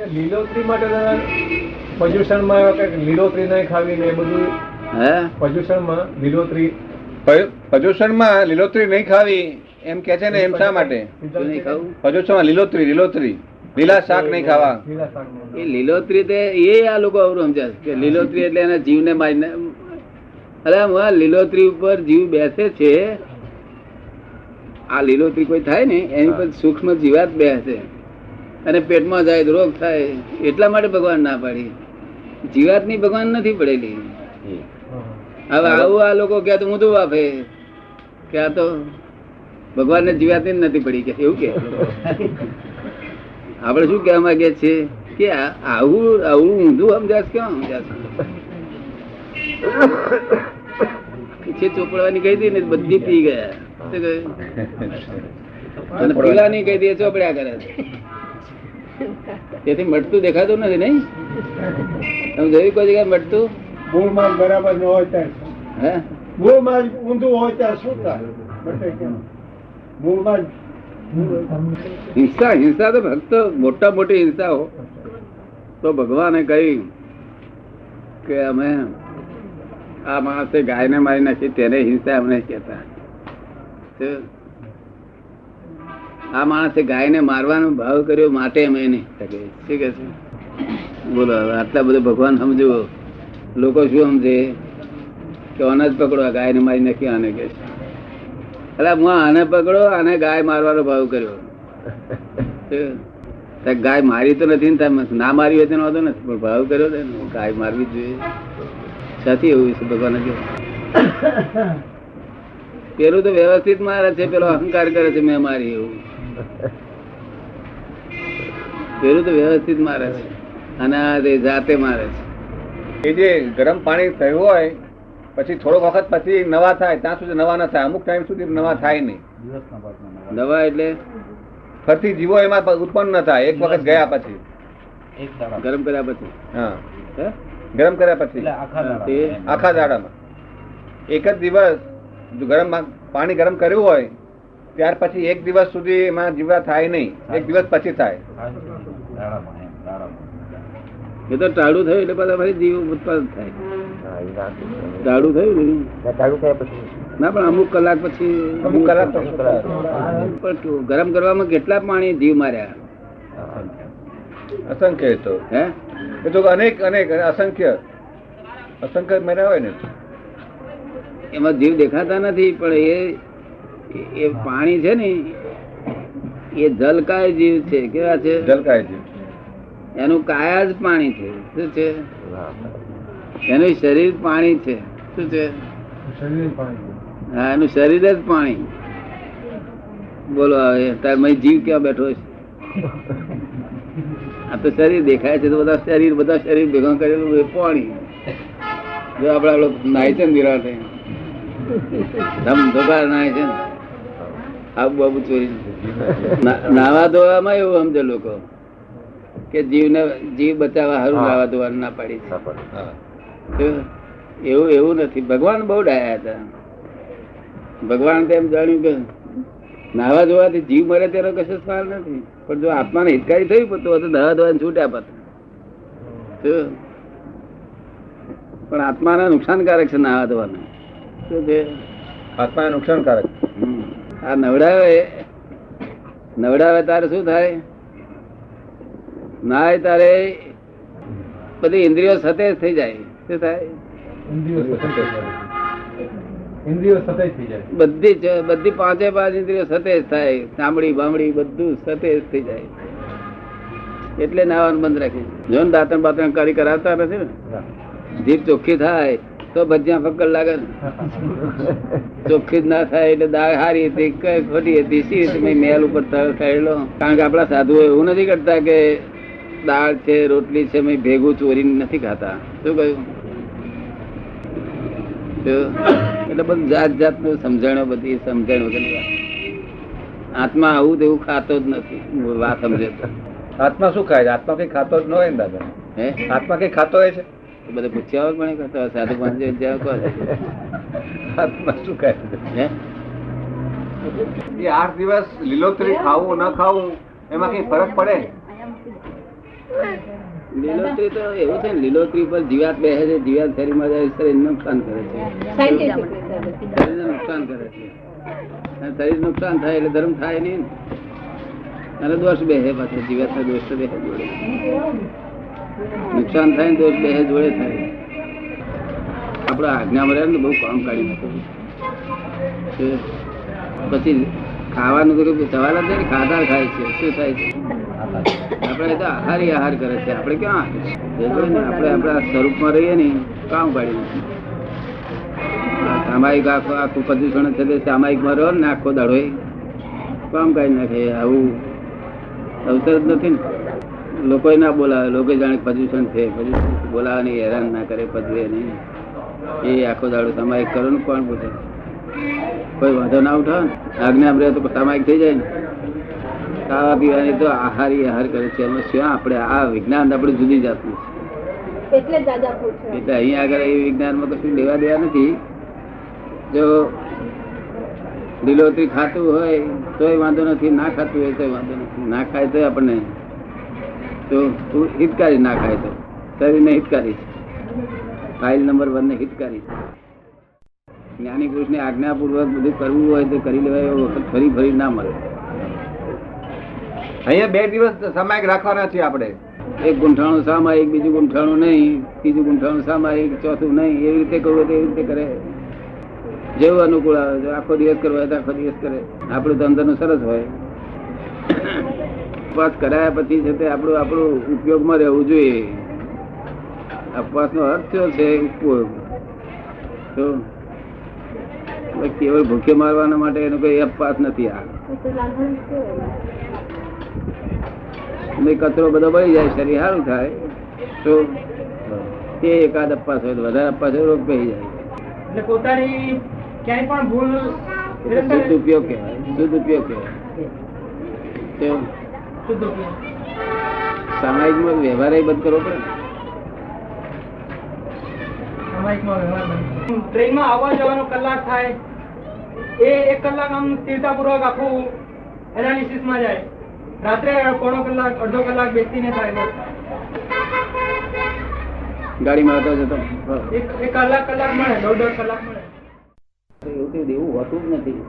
લીલોતરી માટે પર્યુષણમાં લીલોતરી નહીં ખાવી ને એ બધું. હે પર્યુષણમાં લીલોતરી, પર્યુષણમાં લીલોતરી નહીં ખાવી એમ કે છે ને, એમ શા માટે? પર્યુષણમાં લીલોતરી, લીલોતરી લીલા શાક નહીં ખાવા. એ લીલોતરી તે એ આ લોકો અવરું સમજ્યા કે લીલોતરી એટલે એના જીવને મારીને. અરે લીલોતરી ઉપર જીવ બેસે છે, આ લીલોતરી કોઈ થાય ને એની પર સૂક્ષ્મ જીવાત બેસે અને પેટમાં જાય રોગ થાય, એટલા માટે ભગવાન ના પાડી. જીવાત ની ભગવાન નથી પડેલી. હવે આવું આ લોકો કે ઊંધું આપે કે આ તો ભગવાન ને જીવાત નથી પડી કે એવું કે. આપડે શું કહેવા માંગીએ છીએ કે આવું આવું ઊંધું સમજાશ કેમ સમજાશ? ચોપડવાની કહી દી ને બધી પી ગયા, અને પીવાની કહી દે ચોપડ્યા કરે. તેથી મટતું દેખાતું નથી. નહીં તમે જોયું કોઈ જગ્યાએ મટતું? મૂળમાં બરાબર ન હોય ત્યાં, હે મૂળમાં ઊંધું હોય ત્યાં શું થાય? મૂળમાં હિંસા, હિંસા તો ભક્તો મોટા મોટી હિંસા હો તો ભગવાને કહ્યું કે અમે આ માણસે ગાયને મારી નાખી, તેને હિંસા અમને કહેતા. આ માણસે ગાયને મારવાનો ભાવ કર્યો માટે અમે નહીં શકે. શું કે છે બોલો? આટલા બધું ભગવાન સમજવો, લોકો શું સમજે કે આને જ પકડો, ગાયને મારી નાખી આને કે છે. અરે હું આને પકડો, આને ગાય મારવાનો ભાવ કર્યો. ગાય મારી તો નથી ને, ના મારી હોય તેનો વાંધો નથી, પણ ભાવ કર્યો ને ગાય મારવી જ જોઈએ. સાથી એવું છે ભગવાન. પેલું તો વ્યવસ્થિત મારે છે, પેલો અહંકાર કરે છે મેં મારી, એવું. પેલું તો વ્યવસ્થિત મારે છે અને આ જાતે મારે છે. એ જે ગરમ પાણી થયું હોય પછી થોડોક વખત પછી નવા થાય, ત્યાં સુધી નવા ના થાય, અમુક ટાઈમ સુધી નવા થાય નહીં. નવા એટલે ફરતી જીવો એમાં ઉત્પન્ન ન થાય એક વખત ગયા પછી, ગરમ કર્યા પછી. હા, ગરમ કર્યા પછી આખા દાડામાં એક જ દિવસ ગરમ પાણી ગરમ કર્યું હોય ત્યાર પછી એક દિવસ સુધી એમાં જીવા થાય નહીં, એક દિવસ પછી થાય. એ તો ટાળું થયું એટલે પાછા ફરી જીવ ઉત્પાદન થાય. ટાળું થયું ના, પણ અમુક કલાક પછી, અમુક કલાક ગરમ કરવામાં કેટલા પાણી જીવ માર્યા? અસંખ્ય. તો હે એ તો અનેક અનેક અસંખ્ય અસંખ્ય મર્યા હોય ને. એમાં જીવ દેખાતા નથી, પણ એ પાણી છે ને એ જલકાય જીવ છે. કેવા છે? જલકાય જીવ. એનું કાયા જ પાણી છે. શું છે? એનું શરીર પાણી છે. શું છે? હા, એનું શરીર જ પાણી. બોલો હવે તાર જીવ ક્યાં બેઠો છે? આ તો શરીર દેખાય છે તો બધા શરીર ભેગા કરેલું એ પાણી. જો આપડા નાય છે ને વિરાટ ધમધોકાર નાય છે ને, આબુ બાબુ ચોરી નાવા ધોવામાં એવું સમજે લોકો કે જીવ બચાવવા સારું નાવા ધોવાનું ના પાડી છે. એવું નથી. ભગવાન બહુ ડાયા હતા. ભગવાન તેમ જાણ્યું કે નાવા ધોવાથી જીવ મરે તેનો કશો સવાલ નથી, પણ જો આત્માને હિતકારી થયું તો નાવા ધોવાને છૂટ્યા પાછા. પણ આત્માને નુકસાનકારક છે નાવા ધોવાનું. શું છે? આત્માને નુકસાનકારક. આ નવડાવે તારે શું થાય? નાય તારે બધી ઇન્દ્રિયો સતેજ થઈ જાય. શું થાય? બધી પાંચે પાંચ ઇન્દ્રિયો સતેજ થાય. ચામડી બામડી બધું સતેજ થઈ જાય. એટલે નાવાનું બંધ રાખે. જો ને દાંતણ બાતણ કરી કરાવતા નથી ને, જીભ ચોખ્ખી થાય તો ભજીયા ફક્કર લાગે ને. ચોખ્ખી જ ના થાય એટલે દાળ સારી હતી ખોટી હતી, સી રીતે મેલ ઉપર થયેલો. કારણ કે આપડા સાધુઓ એવું નથી કરતા કે દાળ છે રોટલી છે ભેગું ચોરીને નથી ખાતા. શું કહ્યું? એટલે બધું જાત જાતનું સમજણો, બધી સમજણ વગર. આત્મા આવું તેવું ખાતો જ નથી. વાત સમજે તો આત્મા શું ખાય છે? આત્મા કઈ ખાતો જ ન હોય ને દાદા. હે આત્મા કઈ ખાતો હોય છે? બધે પૂછ્યા પણ કરતા સાધુ પાંચ આત્મા શું ખાય છે? એ 8 દિવસ લીલોતરી ખાવું ન ખાવું એમાં કઈ ફરક પડે? લીલોતરી તો એવું છે ને, લીલોતરી પર જીવાત બેસે છે, જીવાત શરીરમાં જાય, શરીરને નુકસાન કરે છે, શરીરને નુકસાન કરે છે. અને શરીર નુકસાન થાય એટલે ધર્મ થાય નહીં ને. અને દોષ બેસે પાછો, જીવાતના દોષ તો બેસે જોડે, નુકસાન થાય ને દોષ બેસે જોડે થાય. આપડા આજ્ઞામાં રહે ને બહુ કામ કાઢી નાખે. પછી ખાવાનું તો સવાલ જ નહીં, ખાધા ખાય છે, શું થાય છે? આપણે તો આહારી આહાર કરે છે. આપણે ક્યાં આપણે આપણા સ્વરૂપમાં રહીએ ને કામ કાઢી નાખીએ. સામાયિક આખું પ્રદૂષણ છે તે સામાયિકમાં રહો ને આખો દાડો કામ કાઢી નાખે. આવું અવસર જ નથી ને. લોકો ના બોલાવે, લોકો જાણે પ્રદૂષણ છે, પ્રદૂષણ બોલાવે નહીં, હેરાન ના કરે, પદવે નહીં. એ આખો દાડો સામાયિક કરો ને કોણ પૂછે? કોઈ વાંધો ના ઉઠાવે ને. આજ્ઞા રહે તો સામાયિક થઈ જાય ને. ખાવા પીવાની તો આહારી આહાર કરે છે. એમાં શું આપણે આ વિજ્ઞાન આપણે જુદી જાતનું છે. એટલે અહીંયા આગળ એ વિજ્ઞાનમાં કશું લેવા દેવા નથી. જો લીલોતરી ખાતું હોય તોય વાંધો નથી, ના ખાતું હોય તોય વાંધો નથી. ના ખાય તો આપણને તો હિતકારી, ના ખાય તો શરીરને હિતકારી છે. ફાઇલ નંબર 1 ને હિતકારી છે. જ્ઞાની પુરુષને આજ્ઞાપૂર્વક બધું કરવું હોય તો કરી લેવાય. એવો વખત ફરી ફરી ના મળે. અહીંયા 2 દિવસ સામાયિક રાખવાના છે આપણે. એક ગુંઠાણું સામાયિક, બીજું ગુંઠાણું નહીં, ત્રીજું ગુંઠાણું સામાયિક, ચોથું નહીં. એવી રીતે કરવું તો એવી રીતે કરે, જેવું અનુકૂળ આવે. આખો દિવસ કરવા તો આખો દિવસ કરે. આપણું તો અંદરનું સરસ હોય. ઉપવાસ કરાયા પછી છે તે આપણું ઉપયોગમાં રહેવું જોઈએ. ઉપવાસ નો અર્થ શું છે? ઉપયોગ. તો કેવળ ભૂખે મારવાના માટે એનો કોઈ ઉપવાસ નથી. આ કચરો બધો બળી જાય, શરીર સારું થાય તો તે એકાદ અપવાસ હોય. વધારે અપવાસ હોય રોગ પડી જાય. એટલે પોતાની ક્યાંય પણ ભૂલ શુદ્ધ ઉપયોગ કહેવાય. શુદ્ધ ઉપયોગ કહેવાય. સામાયિકમાં વ્યવહાર બંધ કરવો પડે. ટ્રેનમાં આવવા જવાનો કલાક થાય, એ 1 કલાક આમ સ્થિરતાપૂર્વક આખું એનાલિસિસ માં જાય. રાત્રે પોણો કલાક, અડધો કલાક બેસીને થાય. ગાડીમાં આવતો જતો 1 કલાક મળે, 1.5 કલાક મળે. એવું કઈ દેવું હોતું જ નથી.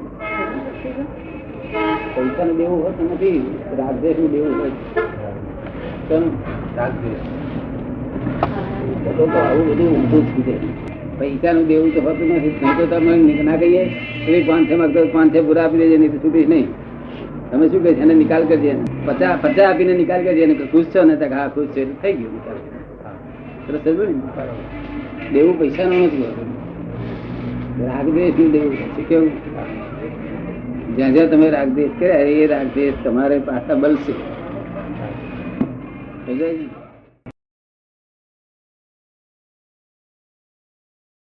પૈસાનું દેવું હોતું નથી, રાગદ્વેષનું દેવું હોય. આવું બધું ઊંધું જ છે. પૈસાનું દેવું તો હોતું નથી. નહીં તો તમે ના કહીએ 500 માંગતો 500 પૂરા આપી દેજે, નહીં તો છૂટીશ નહીં. તમે શું કહે છે? એને નિકાલ કરજે. 50 આપીને નિકાલ કરજે. ખુશ છો ને? હા ખુશ છે. થઈ ગયું નિકાલ. દેવું પૈસાનું નથી હોતું, રાગદ્વેષ નું દેવું છે. કેવું? જ્યાં જ્યાં તમે રાગદ્વેષ કર્યા એ રાગદ્વેષ તમારે પાછા બલશે.